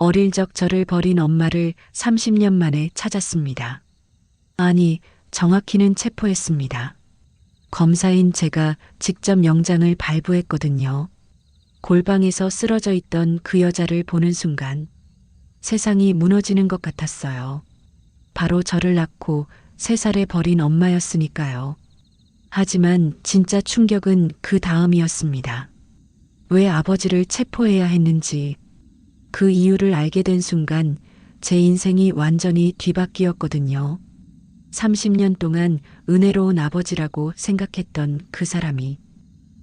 어릴 적 저를 버린 엄마를 30년 만에 찾았습니다. 아니, 정확히는 체포했습니다. 검사인 제가 직접 영장을 발부했거든요. 골방에서 쓰러져 있던 그 여자를 보는 순간 세상이 무너지는 것 같았어요. 바로 저를 낳고 3살에 버린 엄마였으니까요. 하지만 진짜 충격은 그 다음이었습니다. 왜 아버지를 체포해야 했는지, 그 이유를 알게 된 순간 제 인생이 완전히 뒤바뀌었거든요. 30년 동안 은혜로운 아버지라고 생각했던 그 사람이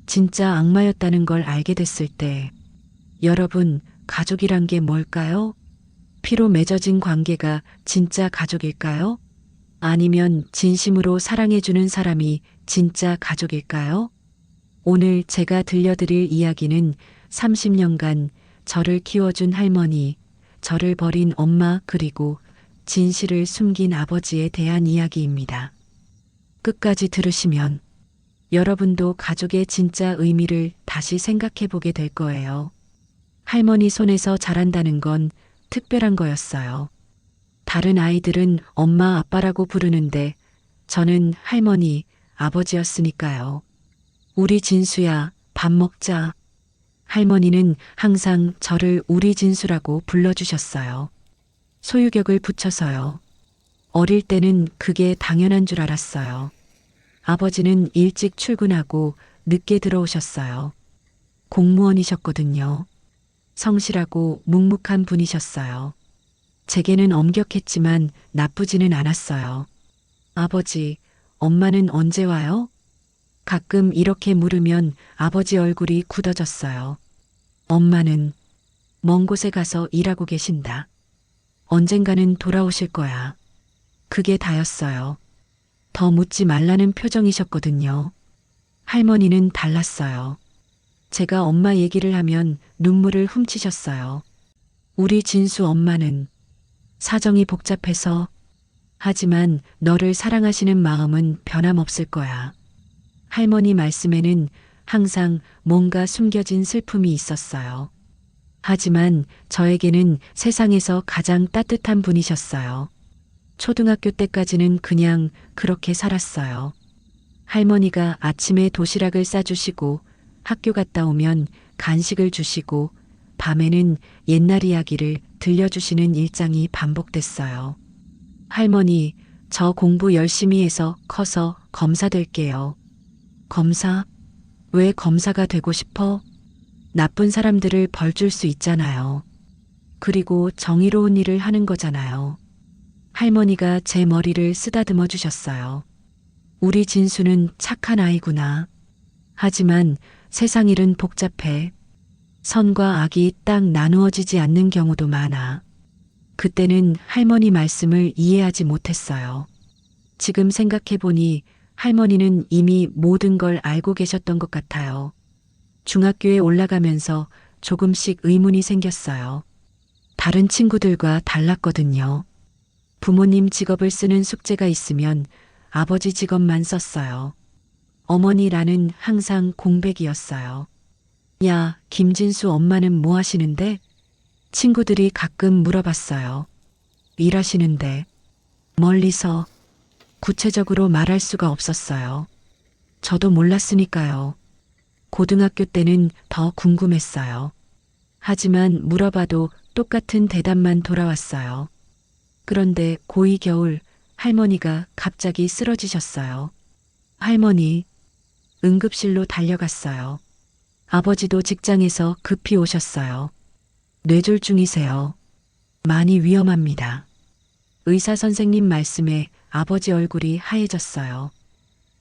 진짜 악마였다는 걸 알게 됐을 때, 여러분, 가족이란 게 뭘까요? 피로 맺어진 관계가 진짜 가족일까요? 아니면 진심으로 사랑해주는 사람이 진짜 가족일까요? 오늘 제가 들려드릴 이야기는 30년간 저를 키워준 할머니, 저를 버린 엄마, 그리고 진실을 숨긴 아버지에 대한 이야기입니다. 끝까지 들으시면 여러분도 가족의 진짜 의미를 다시 생각해 보게 될 거예요. 할머니 손에서 자란다는 건 특별한 거였어요. 다른 아이들은 엄마, 아빠라고 부르는데 저는 할머니, 아버지였으니까요. 우리 진수야, 밥 먹자. 할머니는 항상 저를 우리 진수라고 불러주셨어요. 소유격을 붙여서요. 어릴 때는 그게 당연한 줄 알았어요. 아버지는 일찍 출근하고 늦게 들어오셨어요. 공무원이셨거든요. 성실하고 묵묵한 분이셨어요. 제게는 엄격했지만 나쁘지는 않았어요. 아버지, 엄마는 언제 와요? 가끔 이렇게 물으면 아버지 얼굴이 굳어졌어요. 엄마는 먼 곳에 가서 일하고 계신다. 언젠가는 돌아오실 거야. 그게 다였어요. 더 묻지 말라는 표정이셨거든요. 할머니는 달랐어요. 제가 엄마 얘기를 하면 눈물을 훔치셨어요. 우리 진수 엄마는 사정이 복잡해서, 하지만 너를 사랑하시는 마음은 변함없을 거야. 할머니 말씀에는 항상 뭔가 숨겨진 슬픔이 있었어요. 하지만 저에게는 세상에서 가장 따뜻한 분이셨어요. 초등학교 때까지는 그냥 그렇게 살았어요. 할머니가 아침에 도시락을 싸주시고 학교 갔다 오면 간식을 주시고 밤에는 옛날 이야기를 들려주시는 일상이 반복됐어요. 할머니, 저 공부 열심히 해서 커서 검사 될게요. 검사? 왜 검사가 되고 싶어? 나쁜 사람들을 벌 줄 수 있잖아요. 그리고 정의로운 일을 하는 거잖아요. 할머니가 제 머리를 쓰다듬어 주셨어요. 우리 진수는 착한 아이구나. 하지만 세상 일은 복잡해. 선과 악이 딱 나누어지지 않는 경우도 많아. 그때는 할머니 말씀을 이해하지 못했어요. 지금 생각해보니 할머니는 이미 모든 걸 알고 계셨던 것 같아요. 중학교에 올라가면서 조금씩 의문이 생겼어요. 다른 친구들과 달랐거든요. 부모님 직업을 쓰는 숙제가 있으면 아버지 직업만 썼어요. 어머니라는 항상 공백이었어요. 야, 김진수 엄마는 뭐 하시는데? 친구들이 가끔 물어봤어요. 일하시는데. 멀리서. 구체적으로 말할 수가 없었어요. 저도 몰랐으니까요. 고등학교 때는 더 궁금했어요. 하지만 물어봐도 똑같은 대답만 돌아왔어요. 그런데 고2 겨울 할머니가 갑자기 쓰러지셨어요. 할머니, 응급실로 달려갔어요. 아버지도 직장에서 급히 오셨어요. 뇌졸중이세요. 많이 위험합니다. 의사 선생님 말씀에 아버지 얼굴이 하얘졌어요.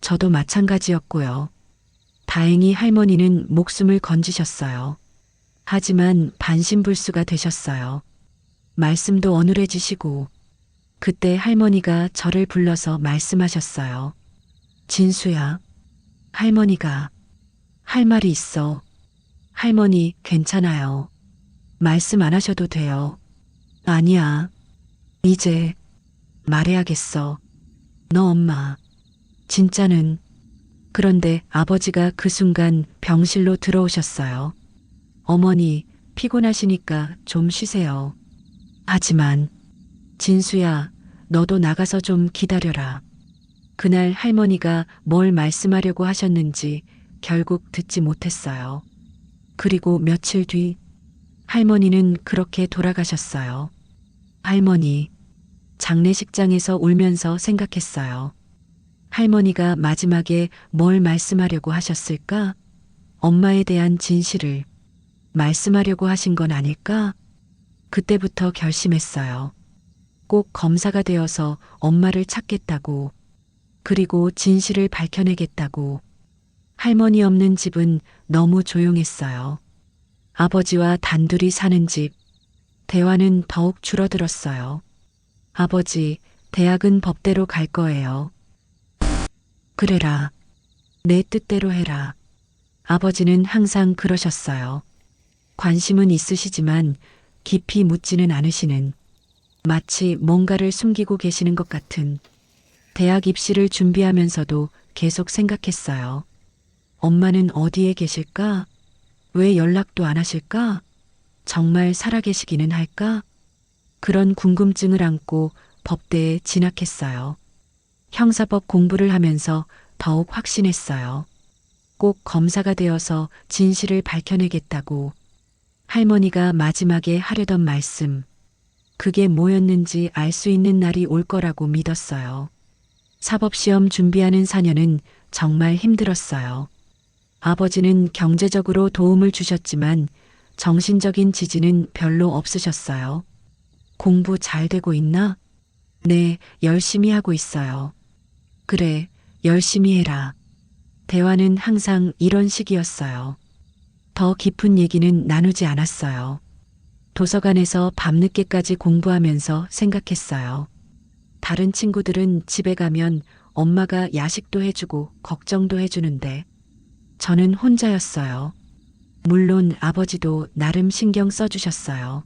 저도 마찬가지였고요. 다행히 할머니는 목숨을 건지셨어요. 하지만 반신불수가 되셨어요. 말씀도 어눌해지시고, 그때 할머니가 저를 불러서 말씀하셨어요. 진수야, 할머니가 할 말이 있어. 할머니, 괜찮아요. 말씀 안 하셔도 돼요. 아니야. 이제 말해야겠어. 너 엄마. 진짜는. 그런데 아버지가 그 순간 병실로 들어오셨어요. 어머니, 피곤하시니까 좀 쉬세요. 하지만 진수야, 너도 나가서 좀 기다려라. 그날 할머니가 뭘 말씀하려고 하셨는지 결국 듣지 못했어요. 그리고 며칠 뒤 할머니는 그렇게 돌아가셨어요. 할머니, 장례식장에서 울면서 생각했어요. 할머니가 마지막에 뭘 말씀하려고 하셨을까? 엄마에 대한 진실을 말씀하려고 하신 건 아닐까? 그때부터 결심했어요. 꼭 검사가 되어서 엄마를 찾겠다고, 그리고 진실을 밝혀내겠다고. 할머니 없는 집은 너무 조용했어요. 아버지와 단둘이 사는 집, 대화는 더욱 줄어들었어요. 아버지, 대학은 법대로 갈 거예요. 그래라. 내 뜻대로 해라. 아버지는 항상 그러셨어요. 관심은 있으시지만 깊이 묻지는 않으시는, 마치 뭔가를 숨기고 계시는 것 같은. 대학 입시를 준비하면서도 계속 생각했어요. 엄마는 어디에 계실까? 왜 연락도 안 하실까? 정말 살아계시기는 할까? 그런 궁금증을 안고 법대에 진학했어요. 형사법 공부를 하면서 더욱 확신했어요. 꼭 검사가 되어서 진실을 밝혀내겠다고. 할머니가 마지막에 하려던 말씀, 그게 뭐였는지 알 수 있는 날이 올 거라고 믿었어요. 사법시험 준비하는 4년은 정말 힘들었어요. 아버지는 경제적으로 도움을 주셨지만 정신적인 지지는 별로 없으셨어요. 공부 잘 되고 있나? 네, 열심히 하고 있어요. 그래, 열심히 해라. 대화는 항상 이런 식이었어요. 더 깊은 얘기는 나누지 않았어요. 도서관에서 밤늦게까지 공부하면서 생각했어요. 다른 친구들은 집에 가면 엄마가 야식도 해주고 걱정도 해주는데 저는 혼자였어요. 물론 아버지도 나름 신경 써주셨어요.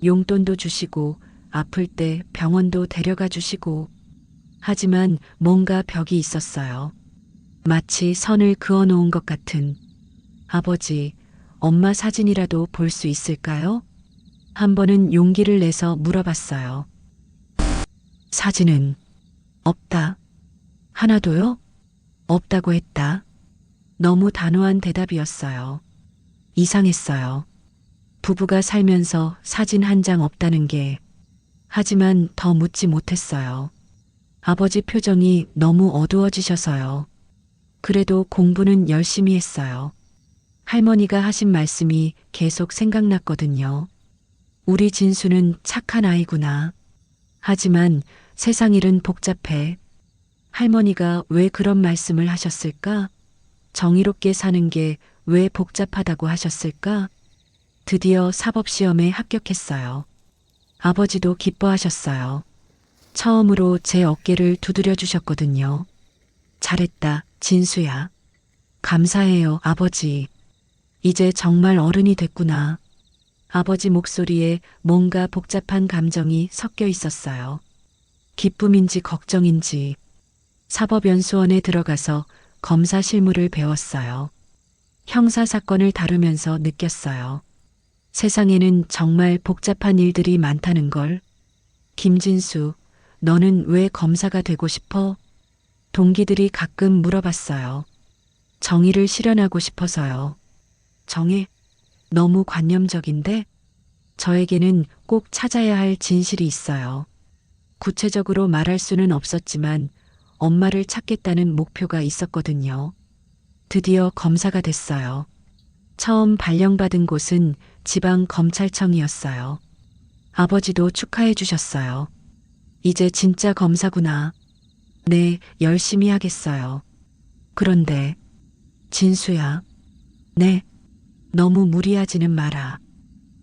용돈도 주시고 아플 때 병원도 데려가 주시고. 하지만 뭔가 벽이 있었어요. 마치 선을 그어 놓은 것 같은. 아버지, 엄마 사진이라도 볼 수 있을까요? 한 번은 용기를 내서 물어봤어요. 사진은 없다. 하나도요? 없다고 했다. 너무 단호한 대답이었어요. 이상했어요. 부부가 살면서 사진 한 장 없다는 게. 하지만 더 묻지 못했어요. 아버지 표정이 너무 어두워지셔서요. 그래도 공부는 열심히 했어요. 할머니가 하신 말씀이 계속 생각났거든요. 우리 진수는 착한 아이구나. 하지만 세상 일은 복잡해. 할머니가 왜 그런 말씀을 하셨을까? 정의롭게 사는 게 왜 복잡하다고 하셨을까? 드디어 사법시험에 합격했어요. 아버지도 기뻐하셨어요. 처음으로 제 어깨를 두드려 주셨거든요. 잘했다, 진수야. 감사해요, 아버지. 이제 정말 어른이 됐구나. 아버지 목소리에 뭔가 복잡한 감정이 섞여 있었어요. 기쁨인지 걱정인지. 사법연수원에 들어가서 검사 실무를 배웠어요. 형사 사건을 다루면서 느꼈어요. 세상에는 정말 복잡한 일들이 많다는 걸. 김진수, 너는 왜 검사가 되고 싶어? 동기들이 가끔 물어봤어요. 정의를 실현하고 싶어서요. 정의? 너무 관념적인데? 저에게는 꼭 찾아야 할 진실이 있어요. 구체적으로 말할 수는 없었지만 엄마를 찾겠다는 목표가 있었거든요. 드디어 검사가 됐어요. 처음 발령받은 곳은 지방검찰청이었어요. 아버지도 축하해 주셨어요. 이제 진짜 검사구나. 네, 열심히 하겠어요. 그런데, 진수야. 네, 너무 무리하지는 마라.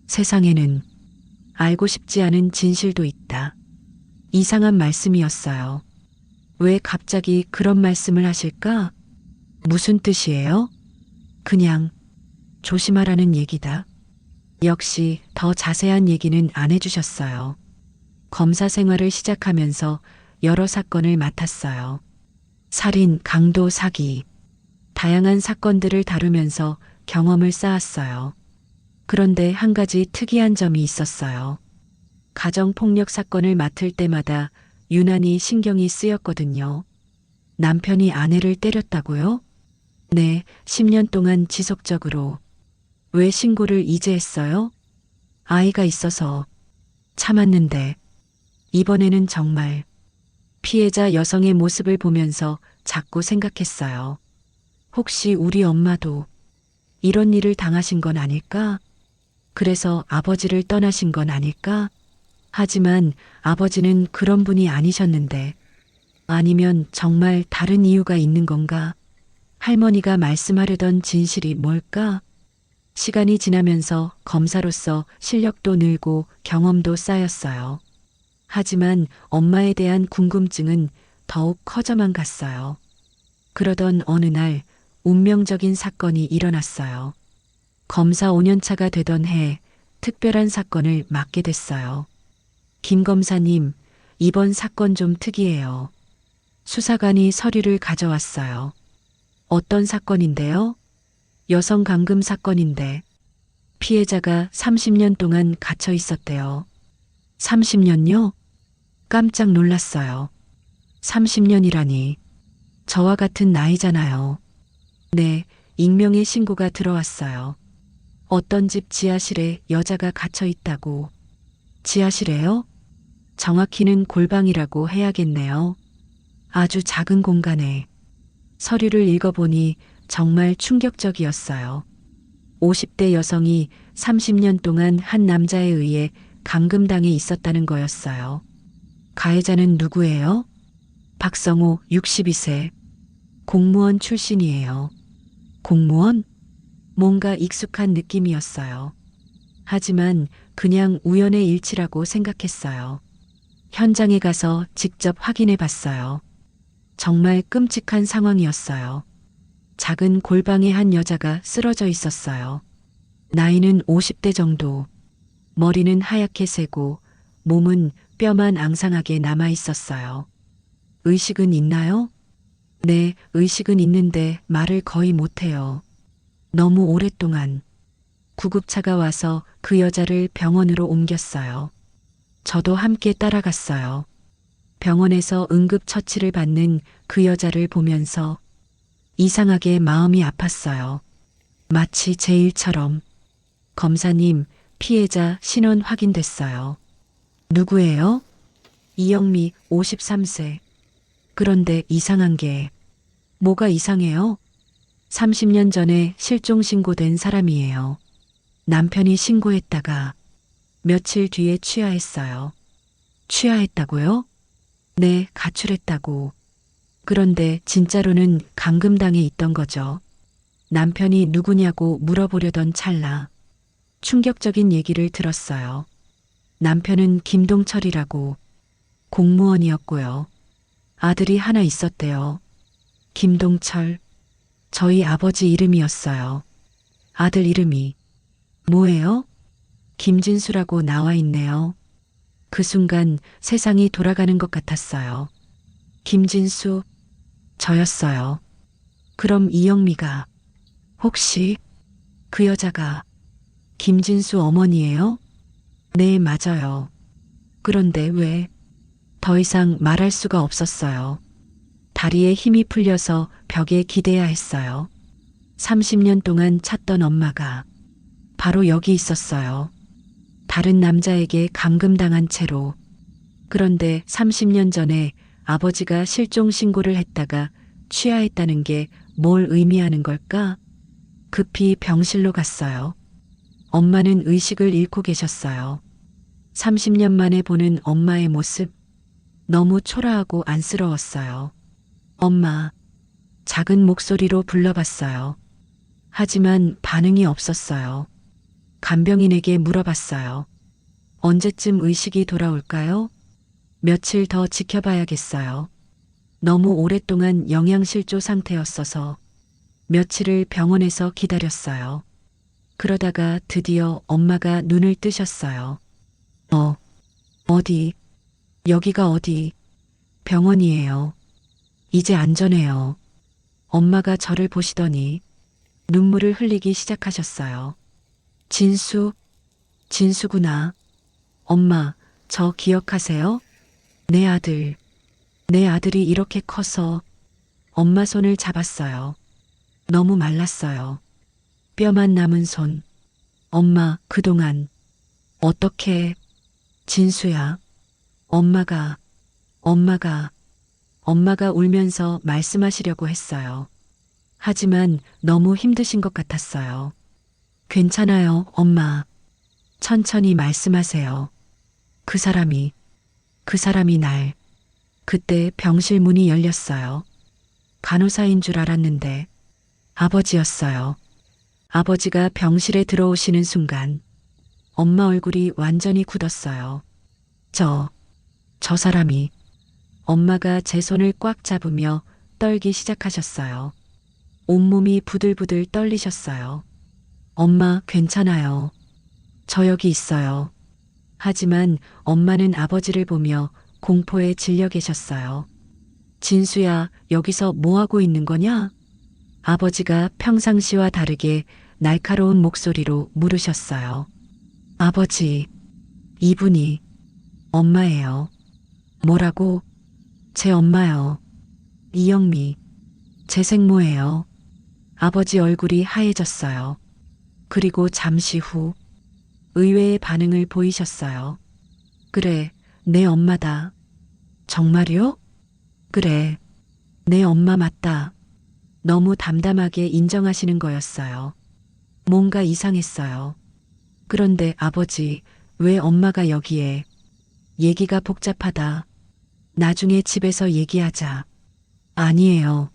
세상에는 알고 싶지 않은 진실도 있다. 이상한 말씀이었어요. 왜 갑자기 그런 말씀을 하실까? 무슨 뜻이에요? 그냥 조심하라는 얘기다. 역시 더 자세한 얘기는 안 해주셨어요. 검사 생활을 시작하면서 여러 사건을 맡았어요. 살인, 강도, 사기. 다양한 사건들을 다루면서 경험을 쌓았어요. 그런데 한 가지 특이한 점이 있었어요. 가정폭력 사건을 맡을 때마다 유난히 신경이 쓰였거든요. 남편이 아내를 때렸다고요? 네, 10년 동안 지속적으로. 왜 신고를 이제 했어요? 아이가 있어서 참았는데 이번에는 정말 피해자 여성의 모습을 보면서 자꾸 생각했어요. 혹시 우리 엄마도 이런 일을 당하신 건 아닐까? 그래서 아버지를 떠나신 건 아닐까? 하지만 아버지는 그런 분이 아니셨는데 아니면 정말 다른 이유가 있는 건가? 할머니가 말씀하려던 진실이 뭘까? 시간이 지나면서 검사로서 실력도 늘고 경험도 쌓였어요. 하지만 엄마에 대한 궁금증은 더욱 커져만 갔어요. 그러던 어느 날 운명적인 사건이 일어났어요. 검사 5년차가 되던 해 특별한 사건을 맡게 됐어요. 김 검사님, 이번 사건 좀 특이해요. 수사관이 서류를 가져왔어요. 어떤 사건인데요? 여성 감금 사건인데 피해자가 30년 동안 갇혀 있었대요. 30년요? 깜짝 놀랐어요. 30년이라니. 저와 같은 나이잖아요. 네, 익명의 신고가 들어왔어요. 어떤 집 지하실에 여자가 갇혀 있다고. 지하실에요? 정확히는 골방이라고 해야겠네요. 아주 작은 공간에. 서류를 읽어보니 정말 충격적이었어요. 50대 여성이 30년 동안 한 남자에 의해 감금당해 있었다는 거였어요. 가해자는 누구예요? 박성호 62세. 공무원 출신이에요. 공무원? 뭔가 익숙한 느낌이었어요. 하지만 그냥 우연의 일치라고 생각했어요. 현장에 가서 직접 확인해 봤어요. 정말 끔찍한 상황이었어요. 작은 골방에 한 여자가 쓰러져 있었어요. 나이는 50대 정도. 머리는 하얗게 새고 몸은 뼈만 앙상하게 남아 있었어요. 의식은 있나요? 네, 의식은 있는데 말을 거의 못해요. 너무 오랫동안. 구급차가 와서 그 여자를 병원으로 옮겼어요. 저도 함께 따라갔어요. 병원에서 응급처치를 받는 그 여자를 보면서 이상하게 마음이 아팠어요. 마치 제 일처럼. 검사님, 피해자 신원 확인됐어요. 누구예요? 이영미 53세. 그런데 이상한 게 뭐가 이상해요? 30년 전에 실종 신고된 사람이에요. 남편이 신고했다가 며칠 뒤에 취하했어요. 취하했다고요? 네, 가출했다고. 그런데 진짜로는 감금당해 있던 거죠. 남편이 누구냐고 물어보려던 찰나 충격적인 얘기를 들었어요. 남편은 김동철이라고 공무원이었고요. 아들이 하나 있었대요. 김동철. 저희 아버지 이름이었어요. 아들 이름이 뭐예요? 김진수라고 나와 있네요. 그 순간 세상이 돌아가는 것 같았어요. 김진수, 저였어요. 그럼 이영미가 혹시 그 여자가 김진수 어머니예요? 네, 맞아요. 그런데 왜? 더 이상 말할 수가 없었어요. 다리에 힘이 풀려서 벽에 기대야 했어요. 30년 동안 찾던 엄마가 바로 여기 있었어요. 다른 남자에게 감금당한 채로. 그런데 30년 전에 아버지가 실종 신고를 했다가 취하했다는 게 뭘 의미하는 걸까? 급히 병실로 갔어요. 엄마는 의식을 잃고 계셨어요. 30년 만에 보는 엄마의 모습, 너무 초라하고 안쓰러웠어요. 엄마, 작은 목소리로 불러봤어요. 하지만 반응이 없었어요. 간병인에게 물어봤어요. 언제쯤 의식이 돌아올까요? 며칠 더 지켜봐야겠어요. 너무 오랫동안 영양실조 상태였어서 며칠을 병원에서 기다렸어요. 그러다가 드디어 엄마가 눈을 뜨셨어요. 어디? 여기가 어디? 병원이에요. 이제 안전해요. 엄마가 저를 보시더니 눈물을 흘리기 시작하셨어요. 진수구나. 엄마, 저 기억하세요? 내 아들. 내 아들이 이렇게 커서 엄마 손을 잡았어요. 너무 말랐어요. 뼈만 남은 손. 엄마, 그동안 어떻게, 진수야. 엄마가, 엄마가, 엄마가 울면서 말씀하시려고 했어요. 하지만 너무 힘드신 것 같았어요. 괜찮아요, 엄마. 천천히 말씀하세요. 그 사람이 날. 그때 병실 문이 열렸어요. 간호사인 줄 알았는데 아버지였어요. 아버지가 병실에 들어오시는 순간 엄마 얼굴이 완전히 굳었어요. 저 사람이. 엄마가 제 손을 꽉 잡으며 떨기 시작하셨어요. 온몸이 부들부들 떨리셨어요. 엄마, 괜찮아요. 저 여기 있어요. 하지만 엄마는 아버지를 보며 공포에 질려 계셨어요. 진수야, 여기서 뭐 하고 있는 거냐? 아버지가 평상시와 다르게 날카로운 목소리로 물으셨어요. 아버지, 이분이 엄마예요. 뭐라고? 제 엄마요. 이영미, 제 생모예요. 아버지 얼굴이 하얘졌어요. 그리고 잠시 후 의외의 반응을 보이셨어요. 그래, 내 엄마다. 정말요? 그래, 내 엄마 맞다. 너무 담담하게 인정하시는 거였어요. 뭔가 이상했어요. 그런데 아버지, 왜 엄마가 여기에? 얘기가 복잡하다. 나중에 집에서 얘기하자. 아니에요.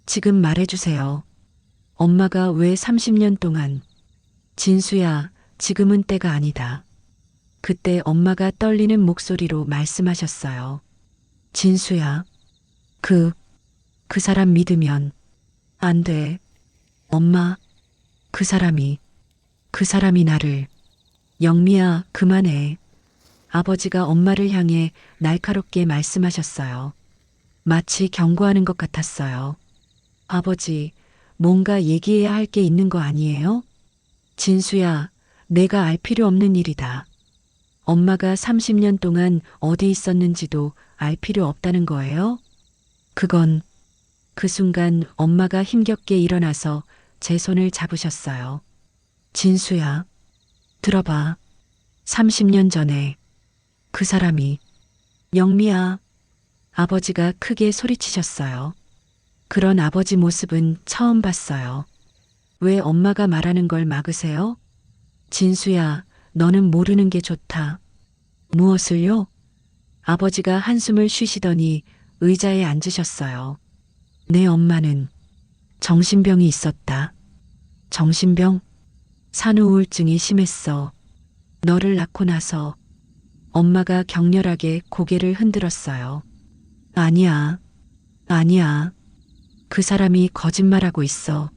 지금 말해주세요. 엄마가 왜 30년 동안. 진수야, 지금은 때가 아니다. 그때 엄마가 떨리는 목소리로 말씀하셨어요. 진수야, 그 사람 믿으면 안 돼. 엄마, 그 사람이 나를. 영미야, 그만해. 아버지가 엄마를 향해 날카롭게 말씀하셨어요. 마치 경고하는 것 같았어요. 아버지, 뭔가 얘기해야 할 게 있는 거 아니에요? 진수야, 내가 알 필요 없는 일이다. 엄마가 30년 동안 어디 있었는지도 알 필요 없다는 거예요? 그건. 그 순간 엄마가 힘겹게 일어나서 제 손을 잡으셨어요. 진수야, 들어봐. 30년 전에 그 사람이. 영미야. 아버지가 크게 소리치셨어요. 그런 아버지 모습은 처음 봤어요. 왜 엄마가 말하는 걸 막으세요? 진수야, 너는 모르는 게 좋다. 무엇을요? 아버지가 한숨을 쉬시더니 의자에 앉으셨어요. 내 엄마는 정신병이 있었다. 정신병? 산후우울증이 심했어. 너를 낳고 나서. 엄마가 격렬하게 고개를 흔들었어요. 아니야. 아니야. 그 사람이 거짓말하고 있어.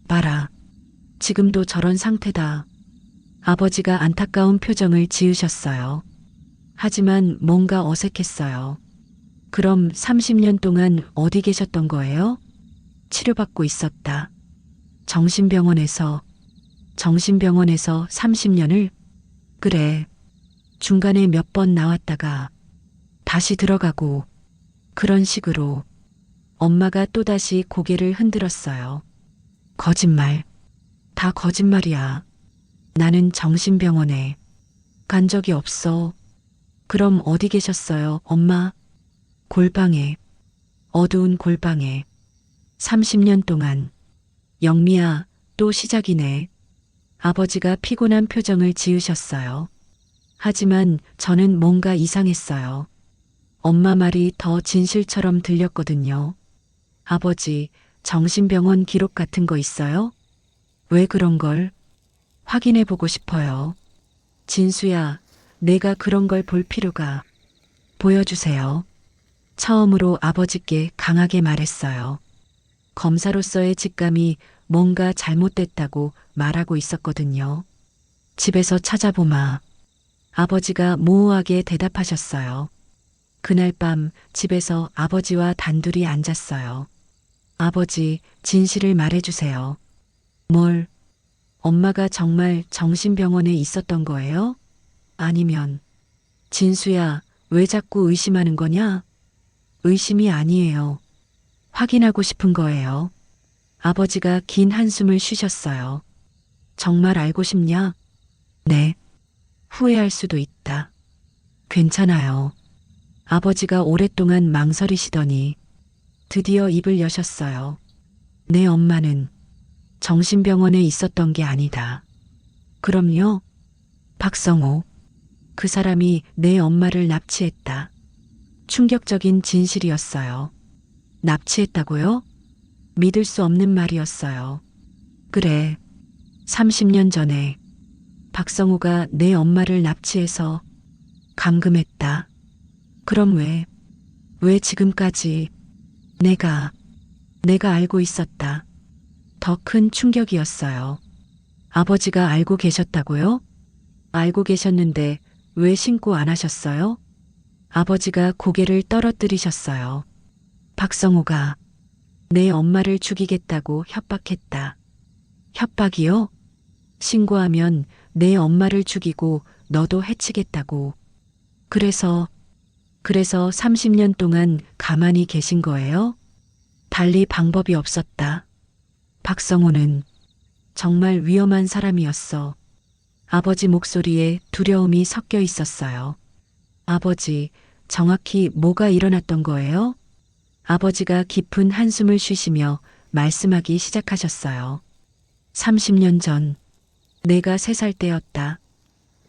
봐라. 지금도 저런 상태다. 아버지가 안타까운 표정을 지으셨어요. 하지만 뭔가 어색했어요. 그럼 30년 동안 어디 계셨던 거예요? 치료받고 있었다. 정신병원에서 30년을? 그래. 중간에 몇 번 나왔다가 다시 들어가고 그런 식으로. 엄마가 또다시 고개를 흔들었어요. 거짓말. 다 거짓말이야. 나는 정신병원에 간 적이 없어. 그럼 어디 계셨어요, 엄마? 골방에. 어두운 골방에. 30년 동안. 영미야, 또 시작이네. 아버지가 피곤한 표정을 지으셨어요. 하지만 저는 뭔가 이상했어요. 엄마 말이 더 진실처럼 들렸거든요. 아버지, 정신병원 기록 같은 거 있어요? 왜 그런 걸? 확인해 보고 싶어요. 진수야, 내가 그런 걸 볼 필요가. 보여주세요. 처음으로 아버지께 강하게 말했어요. 검사로서의 직감이 뭔가 잘못됐다고 말하고 있었거든요. 집에서 찾아보마. 아버지가 모호하게 대답하셨어요. 그날 밤 집에서 아버지와 단둘이 앉았어요. 아버지, 진실을 말해주세요. 뭘? 엄마가 정말 정신병원에 있었던 거예요? 아니면 진수야, 왜 자꾸 의심하는 거냐? 의심이 아니에요. 확인하고 싶은 거예요. 아버지가 긴 한숨을 쉬셨어요. 정말 알고 싶냐? 네. 후회할 수도 있다. 괜찮아요. 아버지가 오랫동안 망설이시더니 드디어 입을 여셨어요. 내 엄마는 정신병원에 있었던 게 아니다. 그럼요. 박성호. 그 사람이 내 엄마를 납치했다. 충격적인 진실이었어요. 납치했다고요? 믿을 수 없는 말이었어요. 그래. 30년 전에 박성호가 내 엄마를 납치해서 감금했다. 그럼 왜 지금까지 내가 알고 있었다. 더 큰 충격이었어요. 아버지가 알고 계셨다고요? 알고 계셨는데 왜 신고 안 하셨어요? 아버지가 고개를 떨어뜨리셨어요. 박성호가 내 엄마를 죽이겠다고 협박했다. 협박이요? 신고하면 내 엄마를 죽이고 너도 해치겠다고. 그래서 30년 동안 가만히 계신 거예요? 달리 방법이 없었다. 박성호는 정말 위험한 사람이었어. 아버지 목소리에 두려움이 섞여 있었어요. 아버지, 정확히 뭐가 일어났던 거예요? 아버지가 깊은 한숨을 쉬시며 말씀하기 시작하셨어요. 30년 전, 내가 3살 때였다.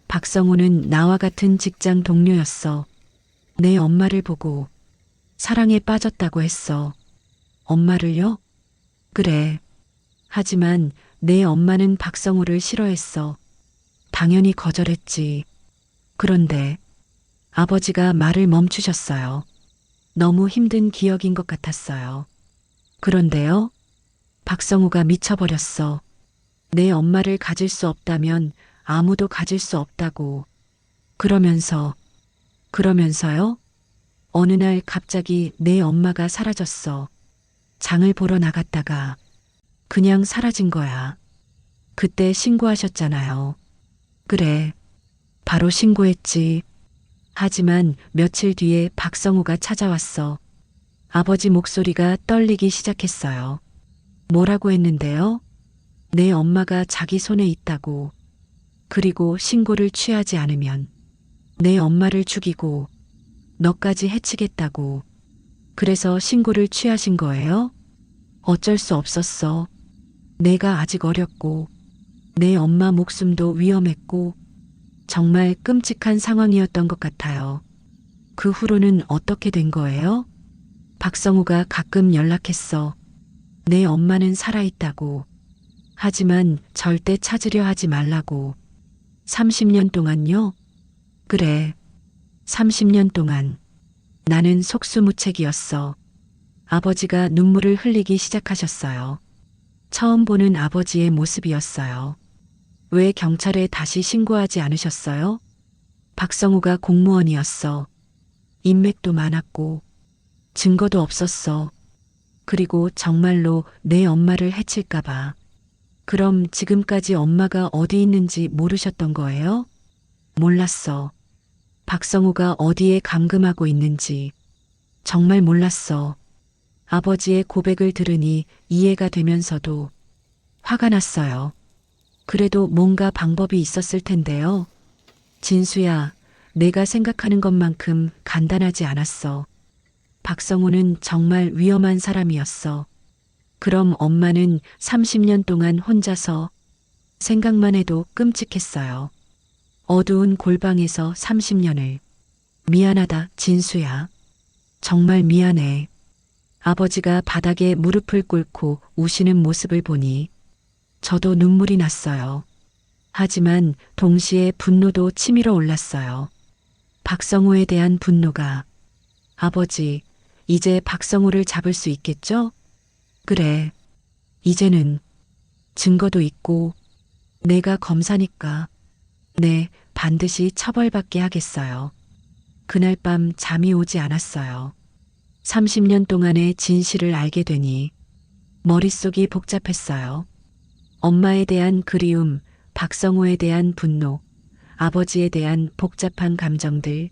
박성호는 나와 같은 직장 동료였어. 내 엄마를 보고 사랑에 빠졌다고 했어. 엄마를요? 그래. 하지만 내 엄마는 박성호를 싫어했어. 당연히 거절했지. 그런데 아버지가 말을 멈추셨어요. 너무 힘든 기억인 것 같았어요. 그런데요? 박성호가 미쳐버렸어. 내 엄마를 가질 수 없다면 아무도 가질 수 없다고. 그러면서요? 어느 날 갑자기 내 엄마가 사라졌어. 장을 보러 나갔다가 그냥 사라진 거야. 그때 신고하셨잖아요. 그래. 바로 신고했지. 하지만 며칠 뒤에 박성호가 찾아왔어. 아버지 목소리가 떨리기 시작했어요. 뭐라고 했는데요? 내 엄마가 자기 손에 있다고. 그리고 신고를 취하지 않으면 내 엄마를 죽이고 너까지 해치겠다고. 그래서 신고를 취하신 거예요? 어쩔 수 없었어. 내가 아직 어렸고 내 엄마 목숨도 위험했고 정말 끔찍한 상황이었던 것 같아요. 그 후로는 어떻게 된 거예요? 박성우가 가끔 연락했어. 내 엄마는 살아있다고. 하지만 절대 찾으려 하지 말라고. 30년 동안요? 그래. 30년 동안. 나는 속수무책이었어. 아버지가 눈물을 흘리기 시작하셨어요. 처음 보는 아버지의 모습이었어요. 왜 경찰에 다시 신고하지 않으셨어요? 박성우가 공무원이었어. 인맥도 많았고 증거도 없었어. 그리고 정말로 내 엄마를 해칠까봐. 그럼 지금까지 엄마가 어디 있는지 모르셨던 거예요? 몰랐어. 박성우가 어디에 감금하고 있는지 정말 몰랐어. 아버지의 고백을 들으니 이해가 되면서도 화가 났어요. 그래도 뭔가 방법이 있었을 텐데요. 진수야, 내가 생각하는 것만큼 간단하지 않았어. 박성우는 정말 위험한 사람이었어. 그럼 엄마는 30년 동안 혼자서 생각만 해도 끔찍했어요. 어두운 골방에서 30년을. 미안하다, 진수야. 정말 미안해. 아버지가 바닥에 무릎을 꿇고 우시는 모습을 보니 저도 눈물이 났어요. 하지만 동시에 분노도 치밀어 올랐어요. 박성호에 대한 분노가. 아버지, 이제 박성호를 잡을 수 있겠죠? 그래. 이제는 증거도 있고 내가 검사니까. 네, 반드시 처벌받게 하겠어요. 그날 밤 잠이 오지 않았어요. 30년 동안의 진실을 알게 되니 머릿속이 복잡했어요. 엄마에 대한 그리움, 박성호에 대한 분노, 아버지에 대한 복잡한 감정들.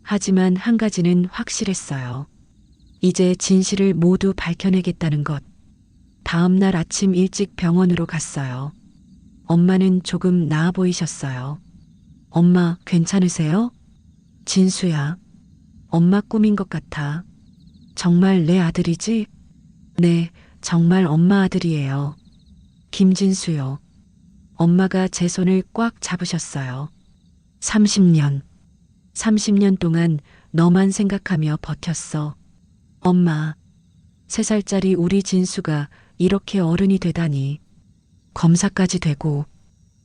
하지만 한 가지는 확실했어요. 이제 진실을 모두 밝혀내겠다는 것. 다음 날 아침 일찍 병원으로 갔어요. 엄마는 조금 나아 보이셨어요. 엄마, 괜찮으세요? 진수야. 엄마 꿈인 것 같아. 정말 내 아들이지? 네, 정말 엄마 아들이에요. 김진수요. 엄마가 제 손을 꽉 잡으셨어요. 30년. 30년 동안 너만 생각하며 버텼어. 엄마. 3살짜리 우리 진수가 이렇게 어른이 되다니. 검사까지 되고.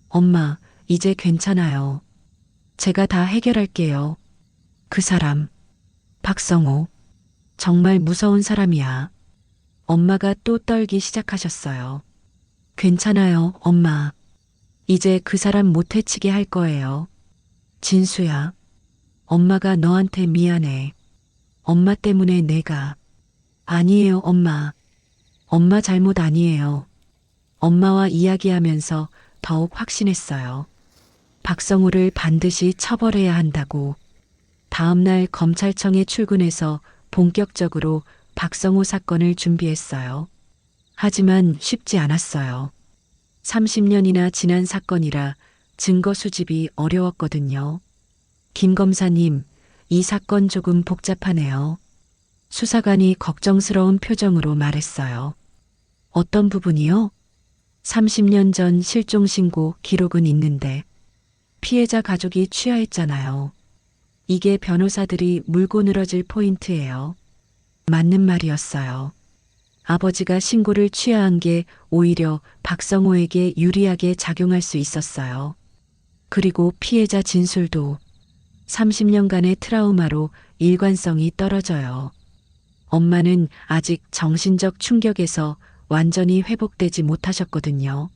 엄마, 이제 괜찮아요. 제가 다 해결할게요. 그 사람. 박성호. 정말 무서운 사람이야. 엄마가 또 떨기 시작하셨어요. 괜찮아요, 엄마. 이제 그 사람 못 해치게 할 거예요. 진수야. 엄마가 너한테 미안해. 엄마 때문에 내가. 아니에요, 엄마. 엄마 잘못 아니에요. 엄마와 이야기하면서 더욱 확신했어요. 박성우를 반드시 처벌해야 한다고. 다음날 검찰청에 출근해서 본격적으로 박성우 사건을 준비했어요. 하지만 쉽지 않았어요. 30년이나 지난 사건이라 증거 수집이 어려웠거든요. 김 검사님, 이 사건 조금 복잡하네요. 수사관이 걱정스러운 표정으로 말했어요. 어떤 부분이요? 30년 전 실종신고 기록은 있는데 피해자 가족이 취하했잖아요. 이게 변호사들이 물고 늘어질 포인트예요. 맞는 말이었어요. 아버지가 신고를 취하한 게 오히려 박성호에게 유리하게 작용할 수 있었어요. 그리고 피해자 진술도 30년간의 트라우마로 일관성이 떨어져요. 엄마는 아직 정신적 충격에서 완전히 회복되지 못하셨거든요.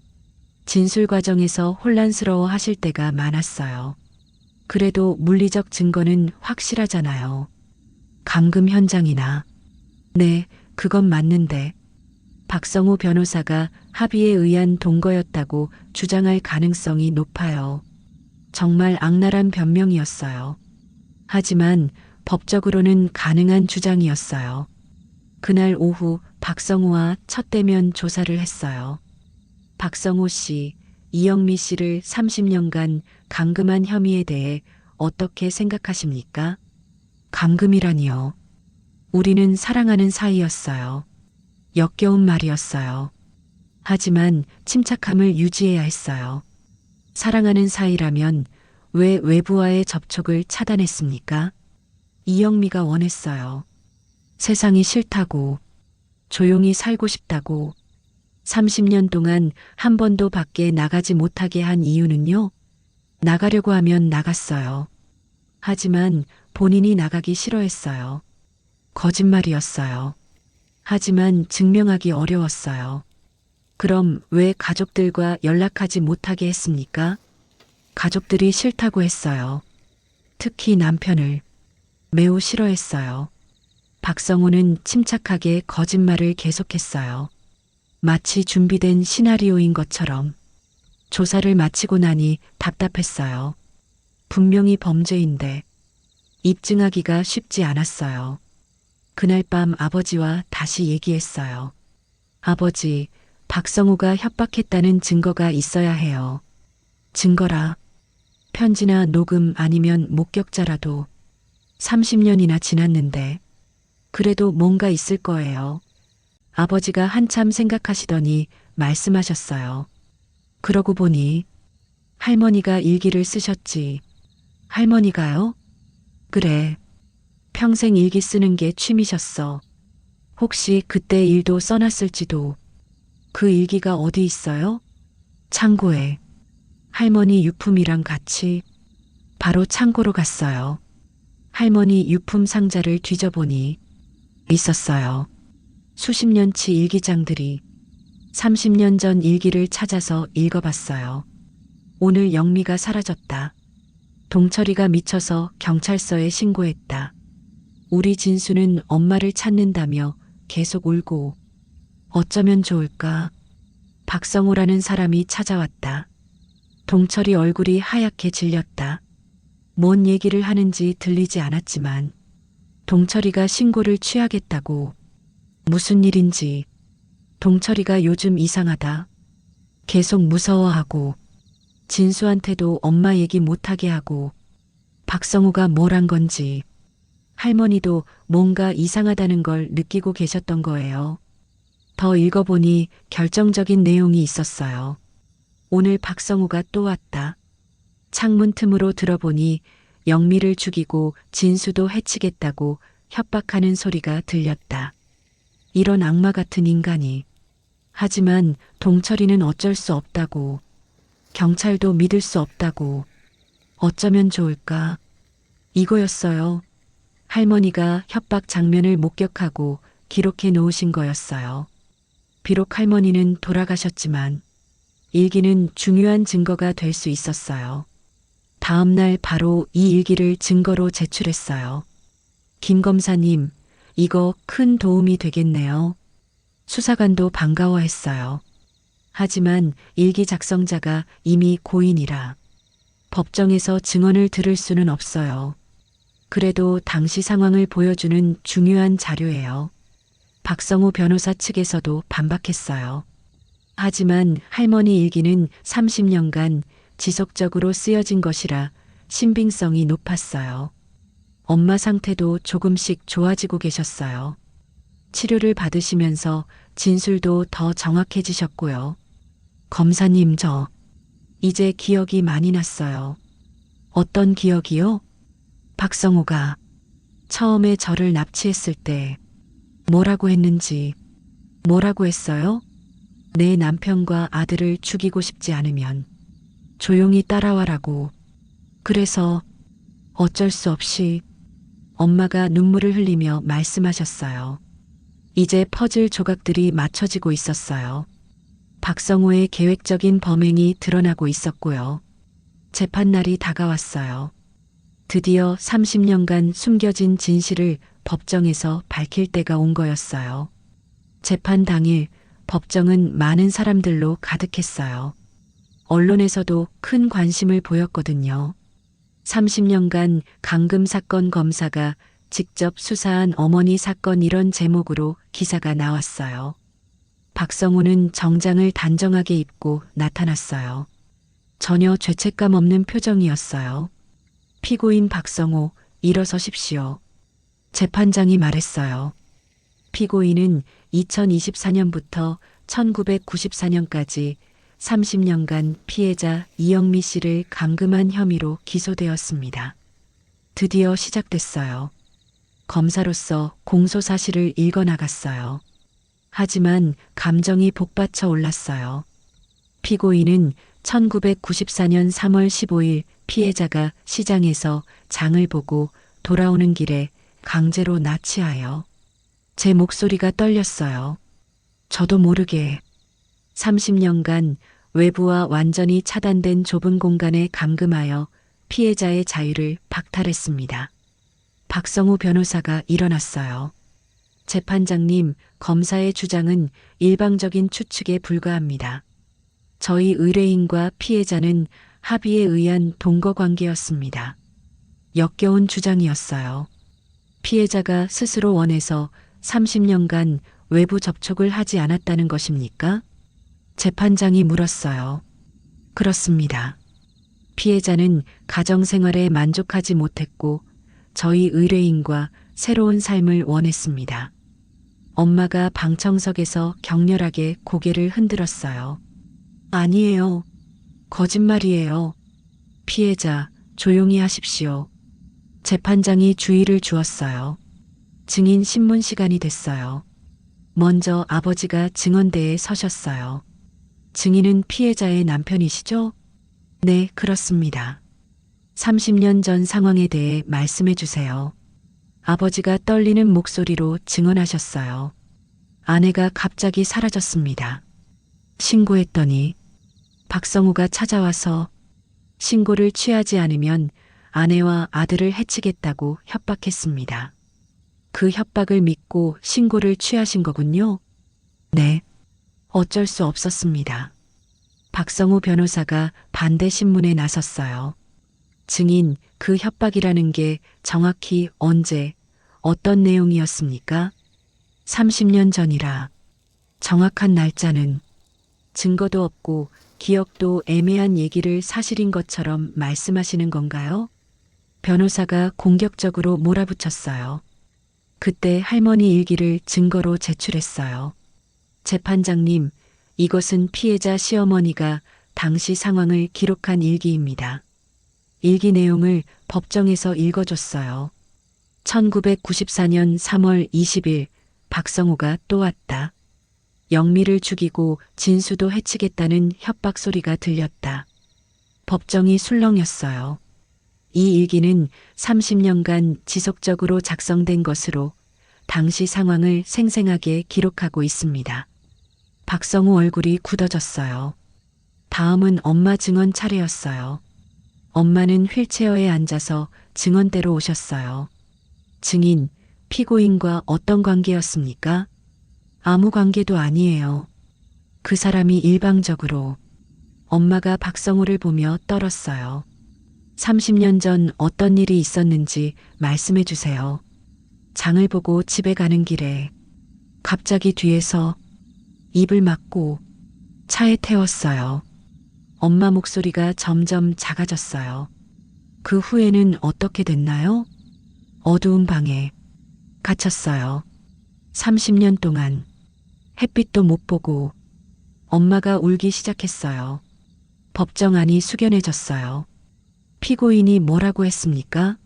진술 과정에서 혼란스러워 하실 때가 많았어요. 그래도 물리적 증거는 확실하잖아요. 감금 현장이나. 네, 그건 맞는데. 박성우 변호사가 합의에 의한 동거였다고 주장할 가능성이 높아요. 정말 악랄한 변명이었어요. 하지만 법적으로는 가능한 주장이었어요. 그날 오후 박성우와 첫 대면 조사를 했어요. 박성우 씨, 이영미 씨를 30년간 감금한 혐의에 대해 어떻게 생각하십니까? 감금이라니요. 우리는 사랑하는 사이였어요. 역겨운 말이었어요. 하지만 침착함을 유지해야 했어요. 사랑하는 사이라면 왜 외부와의 접촉을 차단했습니까? 이영미가 원했어요. 세상이 싫다고, 조용히 살고 싶다고. 30년 동안 한 번도 밖에 나가지 못하게 한 이유는요? 나가려고 하면 나갔어요. 하지만 본인이 나가기 싫어했어요. 거짓말이었어요. 하지만 증명하기 어려웠어요. 그럼 왜 가족들과 연락하지 못하게 했습니까? 가족들이 싫다고 했어요. 특히 남편을 매우 싫어했어요. 박성호는 침착하게 거짓말을 계속했어요. 마치 준비된 시나리오인 것처럼. 조사를 마치고 나니 답답했어요. 분명히 범죄인데 입증하기가 쉽지 않았어요. 그날 밤 아버지와 다시 얘기했어요. 아버지, 박성우가 협박했다는 증거가 있어야 해요. 증거라. 편지나 녹음 아니면 목격자라도. 30년이나 지났는데. 그래도 뭔가 있을 거예요. 아버지가 한참 생각하시더니 말씀하셨어요. 그러고 보니 할머니가 일기를 쓰셨지. 할머니가요? 그래. 평생 일기 쓰는 게 취미셨어. 혹시 그때 일도 써놨을지도. 그 일기가 어디 있어요? 창고에. 할머니 유품이랑 같이. 바로 창고로 갔어요. 할머니 유품 상자를 뒤져보니 있었어요. 수십 년치 일기장들이. 30년 전 일기를 찾아서 읽어봤어요. 오늘 영미가 사라졌다. 동철이가 미쳐서 경찰서에 신고했다. 우리 진수는 엄마를 찾는다며 계속 울고. 어쩌면 좋을까? 박성호라는 사람이 찾아왔다. 동철이 얼굴이 하얗게 질렸다. 뭔 얘기를 하는지 들리지 않았지만 동철이가 신고를 취하겠다고. 무슨 일인지. 동철이가 요즘 이상하다. 계속 무서워하고 진수한테도 엄마 얘기 못하게 하고 박성우가 뭘 한 건지. 할머니도 뭔가 이상하다는 걸 느끼고 계셨던 거예요. 더 읽어보니 결정적인 내용이 있었어요. 오늘 박성우가 또 왔다. 창문 틈으로 들어보니 영미를 죽이고 진수도 해치겠다고 협박하는 소리가 들렸다. 이런 악마 같은 인간이. 하지만 동철이는 어쩔 수 없다고. 경찰도 믿을 수 없다고. 어쩌면 좋을까? 이거였어요. 할머니가 협박 장면을 목격하고 기록해 놓으신 거였어요. 비록 할머니는 돌아가셨지만 일기는 중요한 증거가 될 수 있었어요. 다음 날 바로 이 일기를 증거로 제출했어요. 김 검사님, 이거 큰 도움이 되겠네요. 수사관도 반가워했어요. 하지만 일기 작성자가 이미 고인이라 법정에서 증언을 들을 수는 없어요. 그래도 당시 상황을 보여주는 중요한 자료예요. 박성우 변호사 측에서도 반박했어요. 하지만 할머니 일기는 30년간 지속적으로 쓰여진 것이라 신빙성이 높았어요. 엄마 상태도 조금씩 좋아지고 계셨어요. 치료를 받으시면서 진술도 더 정확해지셨고요. 검사님, 저 이제 기억이 많이 났어요. 어떤 기억이요? 박성우가 처음에 저를 납치했을 때 뭐라고 했는지. 뭐라고 했어요? 내 남편과 아들을 죽이고 싶지 않으면 조용히 따라와라고. 그래서 어쩔 수 없이. 엄마가 눈물을 흘리며 말씀하셨어요. 이제 퍼즐 조각들이 맞춰지고 있었어요. 박성우의 계획적인 범행이 드러나고 있었고요. 재판날이 다가왔어요. 드디어 30년간 숨겨진 진실을 법정에서 밝힐 때가 온 거였어요. 재판 당일 법정은 많은 사람들로 가득했어요. 언론에서도 큰 관심을 보였거든요. 30년간 강금 사건 검사가 직접 수사한 어머니 사건, 이런 제목으로 기사가 나왔어요. 박성우는 정장을 단정하게 입고 나타났어요. 전혀 죄책감 없는 표정이었어요. 피고인 박성우, 일어서십시오. 재판장이 말했어요. 피고인은 2024년부터 1994년까지 30년간 피해자 이영미 씨를 감금한 혐의로 기소되었습니다. 드디어 시작됐어요. 검사로서 공소 사실을 읽어나갔어요. 하지만 감정이 복받쳐 올랐어요. 피고인은 1994년 3월 15일 피해자가 시장에서 장을 보고 돌아오는 길에 강제로 납치하여. 제 목소리가 떨렸어요. 저도 모르게 30년간 외부와 완전히 차단된 좁은 공간에 감금하여 피해자의 자유를 박탈했습니다. 박성우 변호사가 일어났어요. 재판장님, 검사의 주장은 일방적인 추측에 불과합니다. 저희 의뢰인과 피해자는 합의에 의한 동거 관계였습니다. 역겨운 주장이었어요. 피해자가 스스로 원해서 30년간 외부 접촉을 하지 않았다는 것입니까? 재판장이 물었어요. 그렇습니다. 피해자는 가정생활에 만족하지 못했고 저희 의뢰인과 새로운 삶을 원했습니다. 엄마가 방청석에서 격렬하게 고개를 흔들었어요. 아니에요. 거짓말이에요. 피해자, 조용히 하십시오. 재판장이 주의를 주었어요. 증인 신문 시간이 됐어요. 먼저 아버지가 증언대에 서셨어요. 증인은 피해자의 남편이시죠? 네, 그렇습니다. 30년 전 상황에 대해 말씀해 주세요. 아버지가 떨리는 목소리로 증언하셨어요. 아내가 갑자기 사라졌습니다. 신고했더니 박성우가 찾아와서 신고를 취하지 않으면 아내와 아들을 해치겠다고 협박했습니다. 그 협박을 믿고 신고를 취하신 거군요. 네. 어쩔 수 없었습니다. 박성우 변호사가 반대 신문에 나섰어요. 증인, 그 협박이라는 게 정확히 언제, 어떤 내용이었습니까? 30년 전이라. 정확한 날짜는 증거도 없고 기억도 애매한 얘기를 사실인 것처럼 말씀하시는 건가요? 변호사가 공격적으로 몰아붙였어요. 그때 할머니 일기를 증거로 제출했어요. 재판장님, 이것은 피해자 시어머니가 당시 상황을 기록한 일기입니다. 일기 내용을 법정에서 읽어줬어요. 1994년 3월 20일 박성우가 또 왔다. 영미를 죽이고 진수도 해치겠다는 협박 소리가 들렸다. 법정이 술렁였어요. 이 일기는 30년간 지속적으로 작성된 것으로 당시 상황을 생생하게 기록하고 있습니다. 박성우 얼굴이 굳어졌어요. 다음은 엄마 증언 차례였어요. 엄마는 휠체어에 앉아서 증언대로 오셨어요. 증인, 피고인과 어떤 관계였습니까? 아무 관계도 아니에요. 그 사람이 일방적으로. 엄마가 박성우를 보며 떨었어요. 30년 전 어떤 일이 있었는지 말씀해 주세요. 장을 보고 집에 가는 길에 갑자기 뒤에서 입을 막고 차에 태웠어요. 엄마 목소리가 점점 작아졌어요. 그 후에는 어떻게 됐나요? 어두운 방에 갇혔어요. 30년 동안 햇빛도 못 보고 엄마가 울기 시작했어요. 법정 안이 숙연해졌어요. 피고인이 뭐라고 했습니까?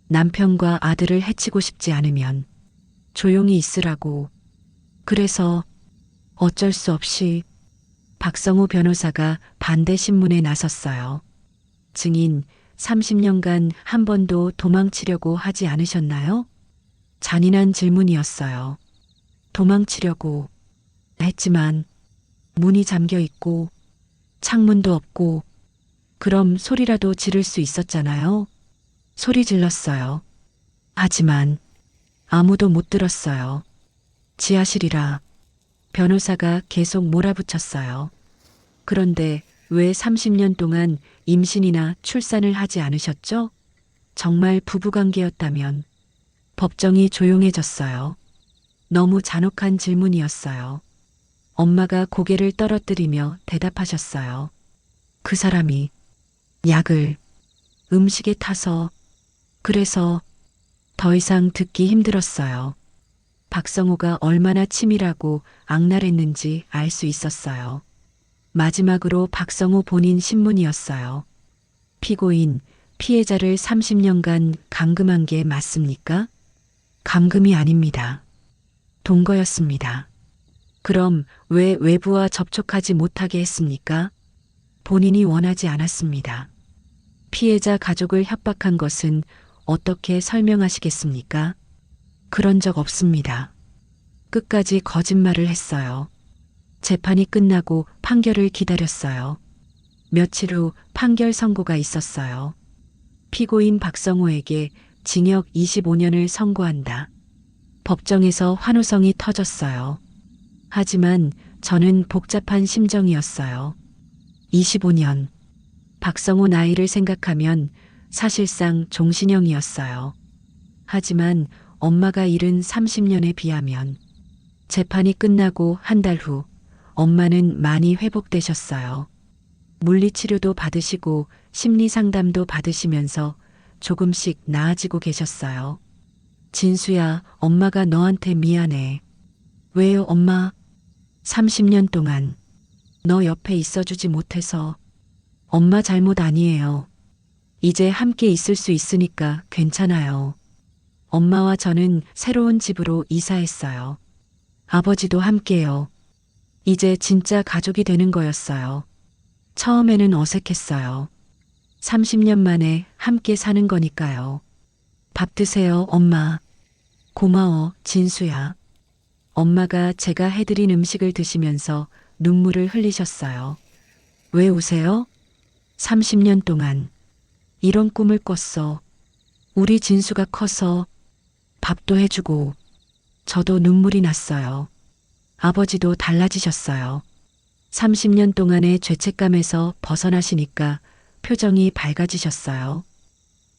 남편과 아들을 해치고 싶지 않으면 조용히 있으라고. 그래서 어쩔 수 없이 박성우 변호사가 반대 신문에 나섰어요. 증인, 30년간 한 번도 도망치려고 하지 않으셨나요? 잔인한 질문이었어요. 도망치려고 했지만 문이 잠겨 있고 창문도 없고 그럼 소리라도 지를 수 있었잖아요. 소리 질렀어요. 하지만 아무도 못 들었어요. 지하실이라. 변호사가 계속 몰아붙였어요. 그런데 왜 30년 동안 임신이나 출산을 하지 않으셨죠? 정말 부부관계였다면. 법정이 조용해졌어요. 너무 잔혹한 질문이었어요. 엄마가 고개를 떨어뜨리며 대답하셨어요. 그 사람이 약을 음식에 타서. 그래서 더 이상 듣기 힘들었어요. 박성우가 얼마나 치밀하고 악랄했는지 알 수 있었어요. 마지막으로 박성우 본인 신문이었어요. 피고인, 피해자를 30년간 감금한 게 맞습니까? 감금이 아닙니다. 동거였습니다. 그럼 왜 외부와 접촉하지 못하게 했습니까? 본인이 원하지 않았습니다. 피해자 가족을 협박한 것은 어떻게 설명하시겠습니까? 그런 적 없습니다. 끝까지 거짓말을 했어요. 재판이 끝나고 판결을 기다렸어요. 며칠 후 판결 선고가 있었어요. 피고인 박성우에게 징역 25년을 선고한다. 법정에서 환호성이 터졌어요. 하지만 저는 복잡한 심정이었어요. 25년. 박성우 나이를 생각하면 사실상 종신형이었어요. 하지만 엄마가 잃은 30년에 비하면 재판이 끝나고 한 달 후 엄마는 많이 회복되셨어요. 물리치료도 받으시고 심리상담도 받으시면서 조금씩 나아지고 계셨어요. 진수야, 엄마가 너한테 미안해. 왜요, 엄마? 30년 동안 너 옆에 있어주지 못해서. 엄마 잘못 아니에요. 이제 함께 있을 수 있으니까 괜찮아요. 엄마와 저는 새로운 집으로 이사했어요. 아버지도 함께요. 이제 진짜 가족이 되는 거였어요. 처음에는 어색했어요. 30년 만에 함께 사는 거니까요. 밥 드세요, 엄마. 고마워, 진수야. 엄마가 제가 해드린 음식을 드시면서 눈물을 흘리셨어요. 왜 우세요? 30년 동안 이런 꿈을 꿨어. 우리 진수가 커서 밥도 해주고. 저도 눈물이 났어요. 아버지도 달라지셨어요. 30년 동안의 죄책감에서 벗어나시니까 표정이 밝아지셨어요.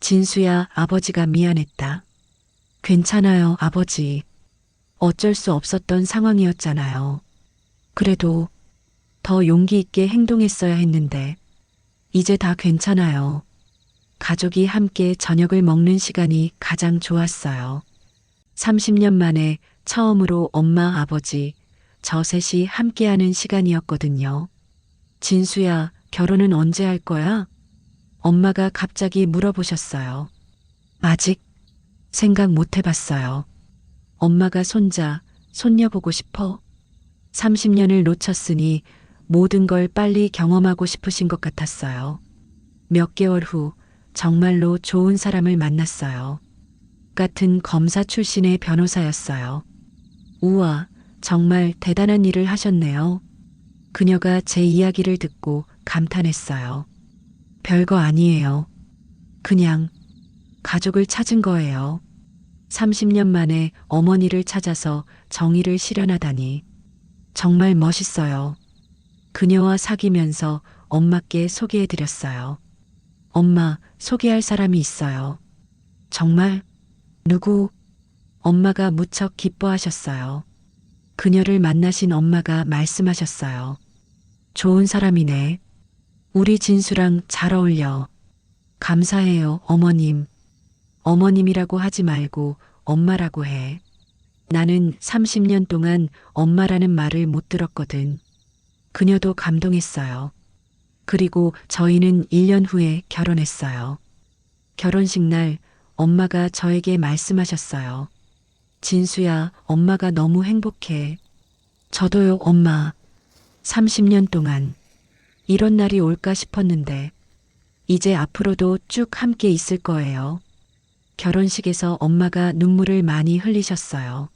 진수야, 아버지가 미안했다. 괜찮아요, 아버지. 어쩔 수 없었던 상황이었잖아요. 그래도 더 용기 있게 행동했어야 했는데, 이제 다 괜찮아요. 가족이 함께 저녁을 먹는 시간이 가장 좋았어요. 30년 만에 처음으로 엄마, 아버지, 저 셋이 함께하는 시간이었거든요. 진수야, 결혼은 언제 할 거야? 엄마가 갑자기 물어보셨어요. 아직 생각 못 해봤어요. 엄마가 손자, 손녀 보고 싶어. 30년을 놓쳤으니 모든 걸 빨리 경험하고 싶으신 것 같았어요. 몇 개월 후 정말로 좋은 사람을 만났어요. 같은 검사 출신의 변호사였어요. 우와, 정말 대단한 일을 하셨네요. 그녀가 제 이야기를 듣고 감탄했어요. 별거 아니에요. 그냥 가족을 찾은 거예요. 30년 만에 어머니를 찾아서 정의를 실현하다니. 정말 멋있어요. 그녀와 사귀면서 엄마께 소개해드렸어요. 엄마, 소개할 사람이 있어요. 정말? 누구? 엄마가 무척 기뻐하셨어요. 그녀를 만나신 엄마가 말씀하셨어요. 좋은 사람이네. 우리 진수랑 잘 어울려. 감사해요, 어머님. 어머님이라고 하지 말고 엄마라고 해. 나는 30년 동안 엄마라는 말을 못 들었거든. 그녀도 감동했어요. 그리고 저희는 1년 후에 결혼했어요. 결혼식 날 엄마가 저에게 말씀하셨어요. 진수야, 엄마가 너무 행복해. 저도요, 엄마. 30년 동안 이런 날이 올까 싶었는데, 이제 앞으로도 쭉 함께 있을 거예요. 결혼식에서 엄마가 눈물을 많이 흘리셨어요.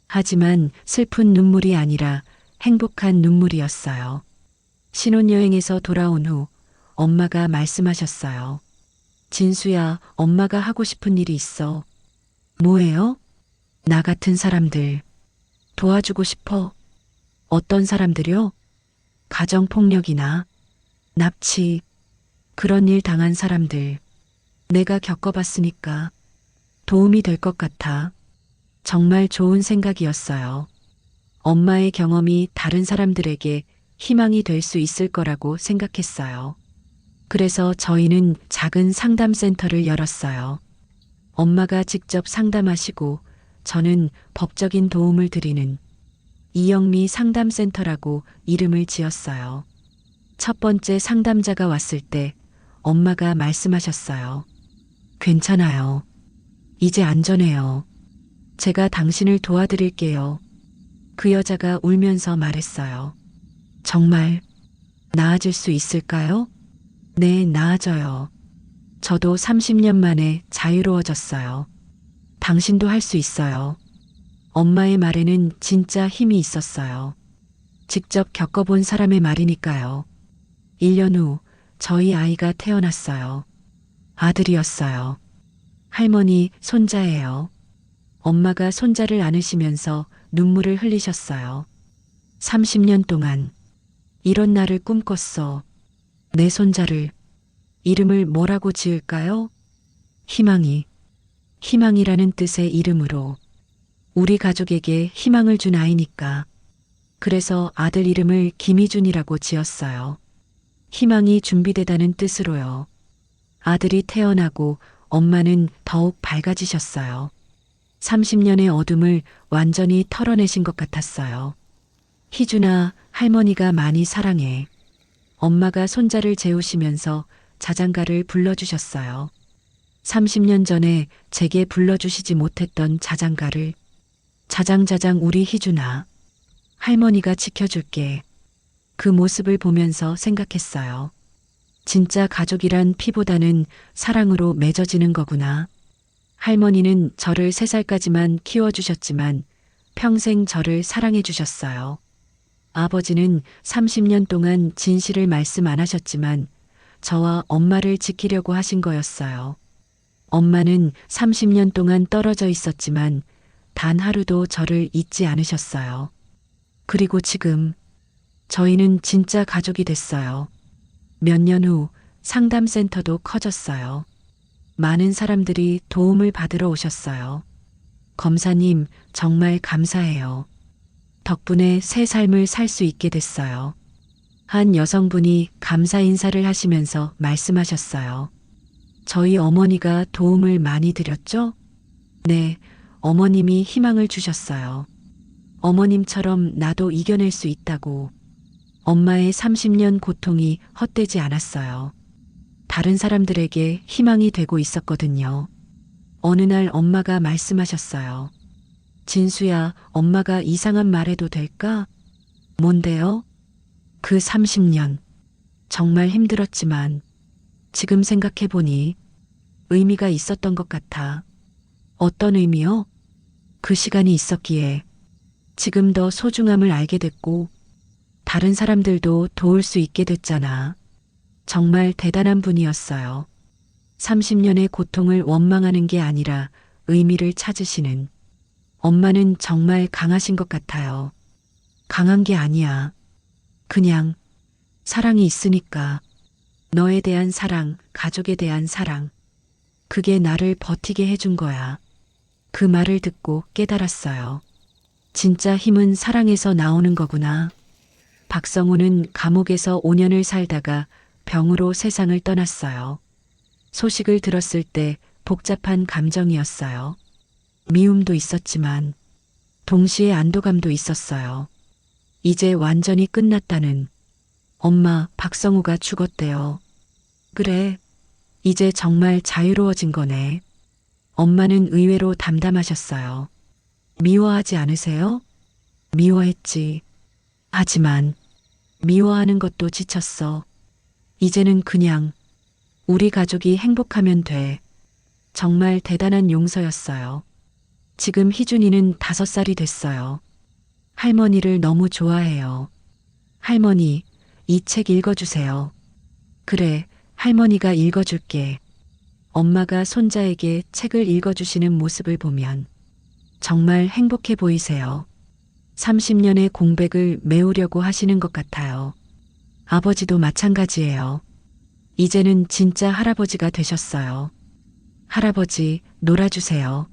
하지만 슬픈 눈물이 아니라 행복한 눈물이었어요. 신혼여행에서 돌아온 후 엄마가 말씀하셨어요. 진수야, 엄마가 하고 싶은 일이 있어. 뭐예요? 나 같은 사람들 도와주고 싶어. 어떤 사람들요? 가정폭력이나 납치, 그런 일 당한 사람들. 내가 겪어봤으니까 도움이 될 것 같아. 정말 좋은 생각이었어요. 엄마의 경험이 다른 사람들에게 희망이 될 수 있을 거라고 생각했어요. 그래서 저희는 작은 상담센터를 열었어요. 엄마가 직접 상담하시고 저는 법적인 도움을 드리는 이영미 상담센터라고 이름을 지었어요. 첫 번째 상담자가 왔을 때 엄마가 말씀하셨어요. 괜찮아요. 이제 안전해요. 제가 당신을 도와드릴게요. 그 여자가 울면서 말했어요. 정말 나아질 수 있을까요? 네, 나아져요. 저도 30년 만에 자유로워졌어요. 당신도 할 수 있어요. 엄마의 말에는 진짜 힘이 있었어요. 직접 겪어본 사람의 말이니까요. 1년 후 저희 아이가 태어났어요. 아들이었어요. 할머니, 손자예요. 엄마가 손자를 안으시면서 눈물을 흘리셨어요. 30년 동안 이런 날을 꿈꿨어. 내 손자를 이름을 뭐라고 지을까요? 희망이. 희망이라는 뜻의 이름으로 우리 가족에게 희망을 준 아이니까. 그래서 아들 이름을 김희준이라고 지었어요. 희망이 준비되다는 뜻으로요. 아들이 태어나고 엄마는 더욱 밝아지셨어요. 30년의 어둠을 완전히 털어내신 것 같았어요. 희준아, 할머니가 많이 사랑해. 엄마가 손자를 재우시면서 자장가를 불러주셨어요. 30년 전에 제게 불러주시지 못했던 자장가를. 자장자장 우리 희준아. 할머니가 지켜줄게. 그 모습을 보면서 생각했어요. 진짜 가족이란 피보다는 사랑으로 맺어지는 거구나. 할머니는 저를 3살까지만 키워주셨지만 평생 저를 사랑해 주셨어요. 아버지는 30년 동안 진실을 말씀 안 하셨지만 저와 엄마를 지키려고 하신 거였어요. 엄마는 30년 동안 떨어져 있었지만 단 하루도 저를 잊지 않으셨어요. 그리고 지금 저희는 진짜 가족이 됐어요. 몇 년 후 상담센터도 커졌어요. 많은 사람들이 도움을 받으러 오셨어요. 검사님, 정말 감사해요. 덕분에 새 삶을 살 수 있게 됐어요. 한 여성분이 감사 인사를 하시면서 말씀하셨어요. 저희 어머니가 도움을 많이 드렸죠? 네, 어머님이 희망을 주셨어요. 어머님처럼 나도 이겨낼 수 있다고. 엄마의 30년 고통이 헛되지 않았어요. 다른 사람들에게 희망이 되고 있었거든요. 어느 날 엄마가 말씀하셨어요. 진수야, 엄마가 이상한 말 해도 될까? 뭔데요? 그 30년. 정말 힘들었지만 지금 생각해보니 의미가 있었던 것 같아. 어떤 의미요? 그 시간이 있었기에 지금 더 소중함을 알게 됐고 다른 사람들도 도울 수 있게 됐잖아. 정말 대단한 분이었어요. 30년의 고통을 원망하는 게 아니라 의미를 찾으시는. 엄마는 정말 강하신 것 같아요. 강한 게 아니야. 그냥 사랑이 있으니까. 너에 대한 사랑, 가족에 대한 사랑. 그게 나를 버티게 해준 거야. 그 말을 듣고 깨달았어요. 진짜 힘은 사랑에서 나오는 거구나. 박성우는 감옥에서 5년을 살다가 병으로 세상을 떠났어요. 소식을 들었을 때 복잡한 감정이었어요. 미움도 있었지만 동시에 안도감도 있었어요. 이제 완전히 끝났다는. 엄마, 박성우가 죽었대요. 그래, 이제 정말 자유로워진 거네. 엄마는 의외로 담담하셨어요. 미워하지 않으세요? 미워했지. 하지만 미워하는 것도 지쳤어. 이제는 그냥 우리 가족이 행복하면 돼. 정말 대단한 용서였어요. 지금 희준이는 5살이 됐어요. 할머니를 너무 좋아해요. 할머니, 이 책 읽어주세요. 그래, 할머니가 읽어줄게. 엄마가 손자에게 책을 읽어주시는 모습을 보면 정말 행복해 보이세요. 30년의 공백을 메우려고 하시는 것 같아요. 아버지도 마찬가지예요. 이제는 진짜 할아버지가 되셨어요. 할아버지, 놀아주세요.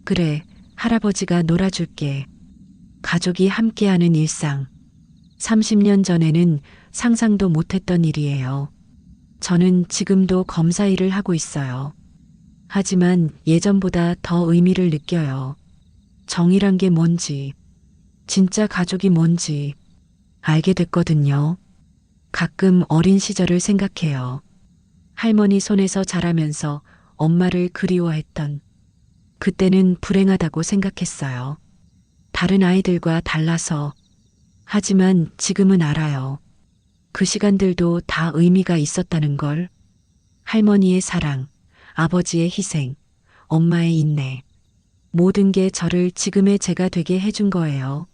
그래, 할아버지가 놀아줄게. 가족이 함께하는 일상. 30년 전에는 상상도 못했던 일이에요. 저는 지금도 검사 일을 하고 있어요. 하지만 예전보다 더 의미를 느껴요. 정이란 게 뭔지, 진짜 가족이 뭔지 알게 됐거든요. 가끔 어린 시절을 생각해요. 할머니 손에서 자라면서 엄마를 그리워했던. 그때는 불행하다고 생각했어요. 다른 아이들과 달라서. 하지만 지금은 알아요. 그 시간들도 다 의미가 있었다는 걸. 할머니의 사랑, 아버지의 희생, 엄마의 인내. 모든 게 저를 지금의 제가 되게 해준 거예요.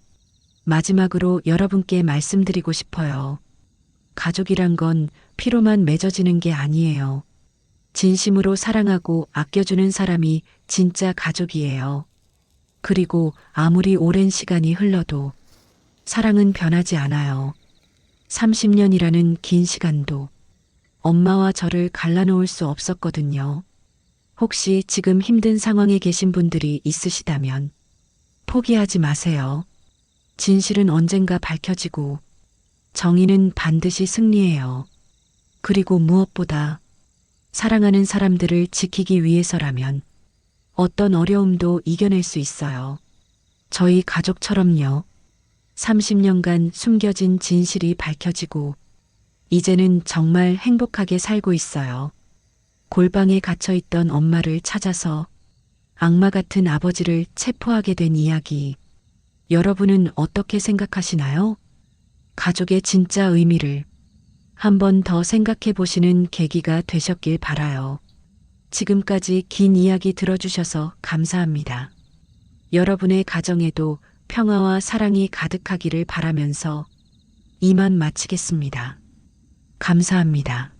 마지막으로 여러분께 말씀드리고 싶어요. 가족이란 건 피로만 맺어지는 게 아니에요. 진심으로 사랑하고 아껴주는 사람이 진짜 가족이에요. 그리고 아무리 오랜 시간이 흘러도 사랑은 변하지 않아요. 30년이라는 긴 시간도 엄마와 저를 갈라놓을 수 없었거든요. 혹시 지금 힘든 상황에 계신 분들이 있으시다면 포기하지 마세요. 진실은 언젠가 밝혀지고 정의는 반드시 승리해요. 그리고 무엇보다 사랑하는 사람들을 지키기 위해서라면 어떤 어려움도 이겨낼 수 있어요. 저희 가족처럼요. 30년간 숨겨진 진실이 밝혀지고 이제는 정말 행복하게 살고 있어요. 골방에 갇혀있던 엄마를 찾아서 악마 같은 아버지를 체포하게 된 이야기. 여러분은 어떻게 생각하시나요? 가족의 진짜 의미를 한 번 더 생각해 보시는 계기가 되셨길 바라요. 지금까지 긴 이야기 들어주셔서 감사합니다. 여러분의 가정에도 평화와 사랑이 가득하기를 바라면서 이만 마치겠습니다. 감사합니다.